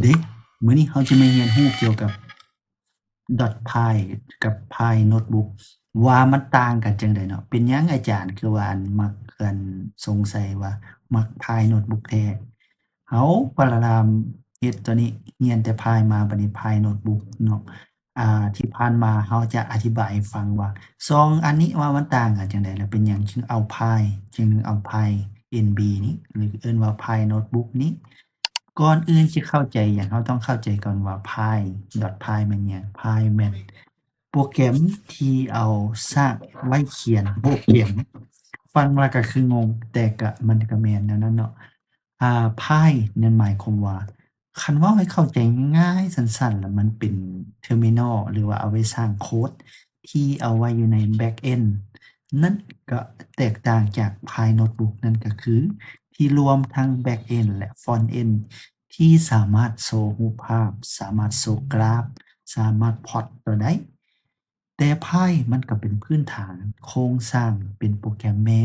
เด็กมื้อนี้เราจะมาเรียนรู้เกี่ยวกับ .py กับ Pi Notebook ว่ามันต่างกันจั่งใดเนาะเป็นหยังอาจารย์คือว่ามักสงสัยว่ามัก Pi Notebook แท้เราพยายามเฮ็ดตัวนี้เรียนแต่ Pi มาบัดนี้ Pi Notebook เนาะที่ผ่านมาเราจะอธิบายให้ฟังว่า2องอันนี้ว่ามันต่างกันจั่งใดแล้วเป็นหยังจึงเอา Pi จึงเอา Pi NB นี้หรือเอิ้นว่า Pi Notebook นี้ ก่อนอื่นสิเข้าใจหยังเราต้องเข้าใจก่อนว่า Pi .py แม่นหยัง Pi แม่นโปรแกรมที่เอาสร้างไว้เขียนโปรแกรมฟังแล้วก็คืองงแต่ก็มันก็แม่นแนวนั้นเนาะPi นั่นหมายความว่าคันเว้าให้เข้าใจง่ายๆสั้นๆแล้วมันเป็นเทอร์มินัลหรือว่าเอาไว้สร้างโคดที่เอาไว้อยู่ใน Backend นั่นก็แตกต่างจาก Pi Notebook นั่นก็คือที่รวมทั้ง Backend และ Frontend ที่สามารถโชว์รูปภาพ สามารถโชว์กราฟ สามารถพล็อตตัวได้ แต่ไพ่มันก็เป็นพื้นฐานโครงสร้างเป็นโปรแกรมแม้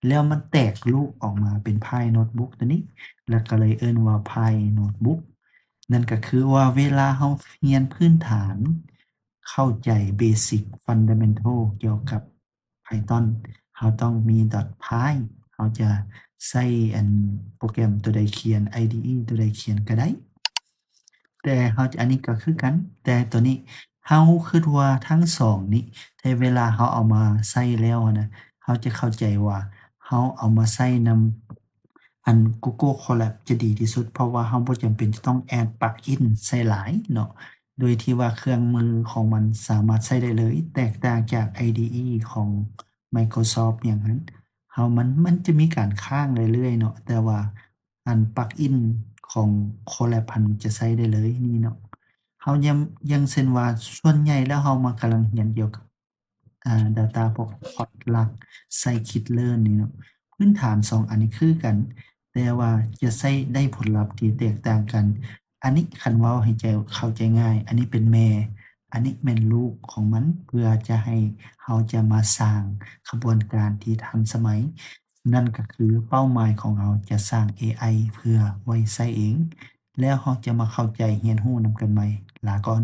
แล้วมันแตกลูกออกมาเป็นไพ่โน้ตบุ๊กตัวนี้แล้วก็เลยเอิ้นว่าไพ่โน้ตบุ๊กนั่นก็คือว่าเวลาเราเรียนพื้นฐานเข้าใจเบสิก Fundamental เกี่ยวกับ Python เราต้องมี .py เราจะใช้โปรแกรมตัวใดเขียน IDE ตัวใดเขียนก็ได้ แต่เราจะอันนี้ก็คือกัน แต่ตัวนี้เราคิดว่าทั้ง2นี้แต่เวลาเราเอามาใช้แล้วอะนะเราจะเข้าใจว่าเราเอามาใช้นำGoogle Colab จะดีที่สุด เพราะว่าเราบ่จำเป็นจะต้อง add plugin ใส่หลายเนาะโดยที่ว่าเครื่องมือของมันสามารถใช้ได้เลย แตกต่างจาก IDE ของ Microsoft อย่างงั้นมันจะมีการค้างเรื่อยๆเนาะแต่ว่า plugin ของ Collab หั้นจะใช้ได้เลยนี่เนาะเราอย่างเช่นว่าส่วนใหญ่แล้วเรามากำลังเรียนเกี่ยวกับdata พวก Potluck Scikit-learn นี่เนาะพื้นฐาน2องอันนี้คือกันแต่ว่าจะใช้ได้ผลลัพธ์ที่แตกต่างกันอันนี้คันเว้าให้เข้าใจง่ายอันนี้เป็นแม่อันนี้แม่นลูกของมันเพื่อจะให้เราจะมาสร้างขบวนการที่ทันสมัย นั่นก็คือเป้าหมายของเราจะสร้างเอไอเพื่อไว้ใช้เองแล้วเราจะมาเข้าใจเรียนรู้นำกันใหม่ลาก่อน